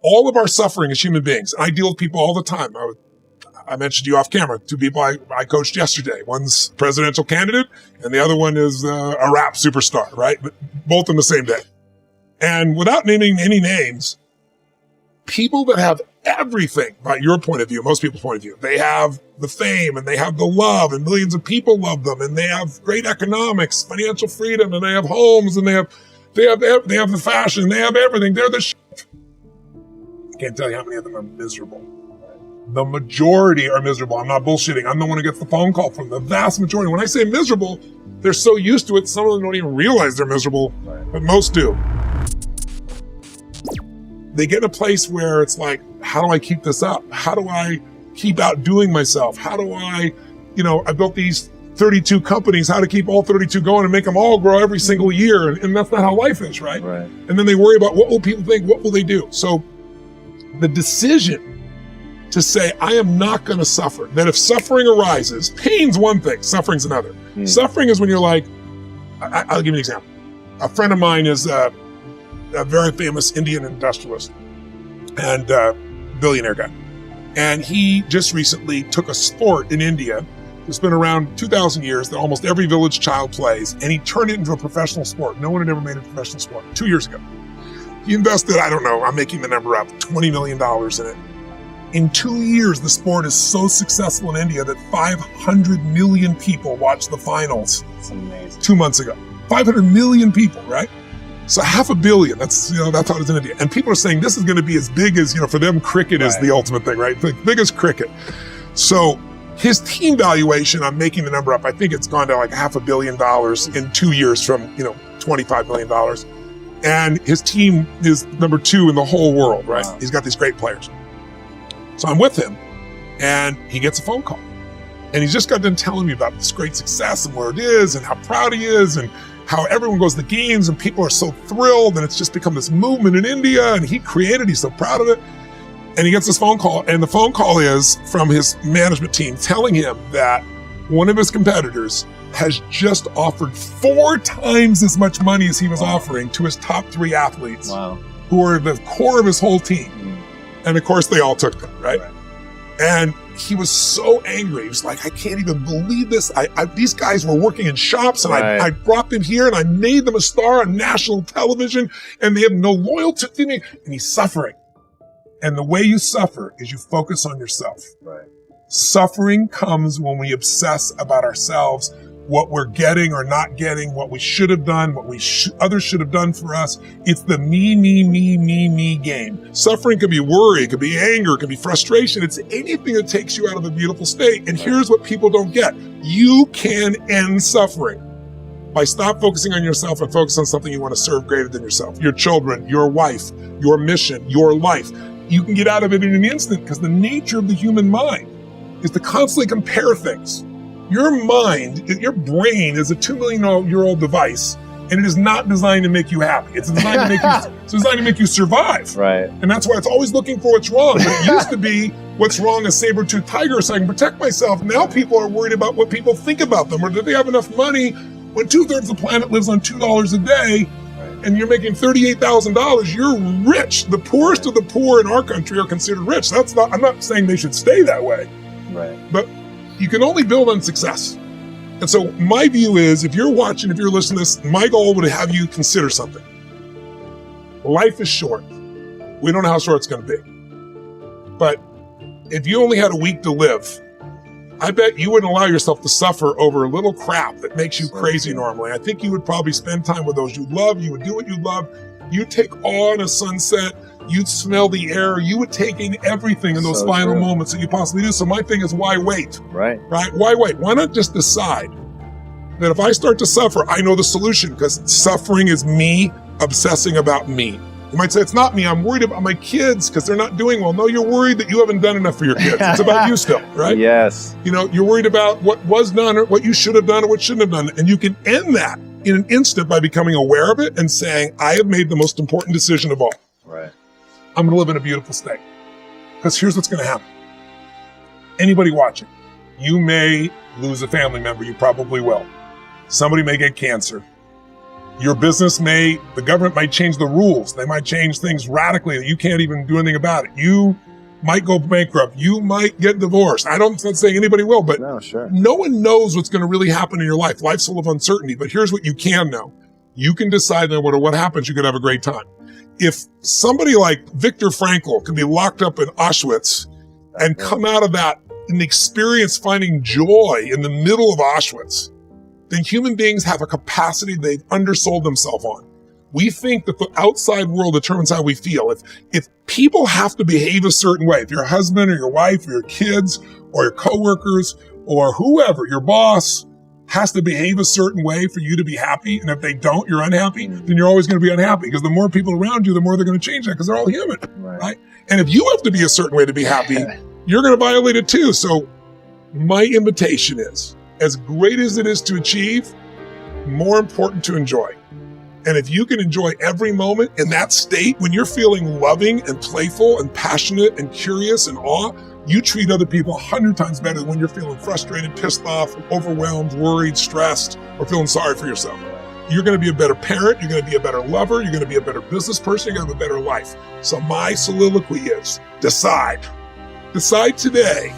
all of our suffering as human beings, I deal with people all the time. I mentioned to you off camera, 2 people I coached yesterday. One's presidential candidate and the other one is a rap superstar, right? But both on the same day. And without naming any names, people that have everything by your point of view, most people's point of view, they have the fame and they have the love and millions of people love them and they have great economics, financial freedom, and they have homes and they have the fashion, they have everything. They're the shit. I can't tell you how many of them are miserable. The majority are miserable. I'm not bullshitting. I'm the one who gets the phone call from the vast majority. When I say miserable, they're so used to it, some of them don't even realize they're miserable, but most do. They get in a place where it's like, how do I keep this up? How do I keep outdoing myself? How do I built these 32 companies, how to keep all 32 going and make them all grow every single year. And that's not how life is, right? And then they worry about what will people think? What will they do? So the decision to say, I am not going to suffer, that if suffering arises, pain's one thing, suffering's another. Suffering is when you're like, I'll give you an example. A friend of mine is a very famous Indian industrialist and billionaire guy. And he just recently took a sport in India that's been around 2,000 years that almost every village child plays, and he turned it into a professional sport. No one had ever made a professional sport 2 years ago. He invested, I don't know, I'm making the number up, $20 million in it. In 2 years, the sport is so successful in India that 500 million people watched the finals. That's amazing. 2 months ago. 500 million people, right? So 500 million, that's how it is in India. And people are saying this is going to be as big as, for them, cricket is the ultimate thing, right? The biggest cricket. So his team valuation, I'm making the number up, I think it's gone to like $500 million in 2 years from, $25 million. And his team is number 2 in the whole world, right? Wow. He's got these great players. So I'm with him and he gets a phone call and he's just got done telling me about this great success and where it is and how proud he is and how everyone goes to games and people are so thrilled and it's just become this movement in India and he's so proud of it. And he gets this phone call and the phone call is from his management team telling him that one of his competitors has just offered 4 times as much money as he was offering to his top 3 athletes who are the core of his whole team. And of course, they all took them, right? And he was so angry. He was like, I can't even believe this. These guys were working in shops and I brought them here and I made them a star on national television and they have no loyalty to me. And he's suffering. And the way you suffer is you focus on yourself. Suffering comes when we obsess about ourselves, what we're getting or not getting, what we should have done, what others should have done for us. It's the me game. Suffering can be worry, it can be anger, it can be frustration. It's anything that takes you out of a beautiful state. And here's what people don't get. You can end suffering by stop focusing on yourself and focus on something you want to serve greater than yourself. Your children, your wife, your mission, your life. You can get out of it in an instant because the nature of the human mind is to constantly compare things. Your mind, your brain is a 2 million year old device, and it is not designed to make you happy. It's designed to make you survive. And that's why it's always looking for what's wrong. But it used to be what's wrong, a saber-toothed tiger, so I can protect myself. Now people are worried about what people think about them, or do they have enough money when 2/3 of the planet lives on $2 a day, and you're making $38,000, you're rich. The poorest of the poor in our country are considered rich. I'm not saying they should stay that way. But you can only build on success. And so my view is, if you're watching, if you're listening to this, my goal would have you consider something. Life is short. We don't know how short it's going to be. But if you only had a week to live, I bet you wouldn't allow yourself to suffer over a little crap that makes you crazy normally. I think you would probably spend time with those you love. You would do what you love. You'd take awe in a sunset. You'd smell the air. You would take in everything in those final moments that you possibly do. So my thing is, why wait? Right? Why wait? Why not just decide that if I start to suffer, I know the solution, because suffering is me obsessing about me. You might say, it's not me. I'm worried about my kids because they're not doing well. No, you're worried that you haven't done enough for your kids. It's about you still, right? Yes. You're worried about what was done or what you should have done or what shouldn't have done. And you can end that in an instant by becoming aware of it and saying, I have made the most important decision of all. I'm going to live in a beautiful state. Because here's what's going to happen. Anybody watching, you may lose a family member. You probably will. Somebody may get cancer. the government might change the rules. They might change things radically that you can't even do anything about it. You might go bankrupt. You might get divorced. I'm not saying anybody will, but no one knows what's going to really happen in your life. Life's full of uncertainty, but here's what you can know. You can decide no matter what happens, you can have a great time. If somebody like Viktor Frankl can be locked up in Auschwitz and come out of that and experience finding joy in the middle of Auschwitz, then human beings have a capacity they've undersold themselves on. We think that the outside world determines how we feel. If people have to behave a certain way, if your husband or your wife or your kids or your coworkers or whoever, your boss has to behave a certain way for you to be happy, and if they don't, you're unhappy, then you're always going to be unhappy, because the more people around you, the more they're going to change that, because they're all human, right? And if you have to be a certain way to be happy, you're going to violate it too. So my invitation is, as great as it is to achieve, more important to enjoy. And if you can enjoy every moment in that state, when you're feeling loving and playful and passionate and curious and awe, you treat other people 100 times better than when you're feeling frustrated, pissed off, overwhelmed, worried, stressed, or feeling sorry for yourself. You're going to be a better parent. You're going to be a better lover. You're going to be a better business person. You're going to have a better life. So my soliloquy is decide. Decide today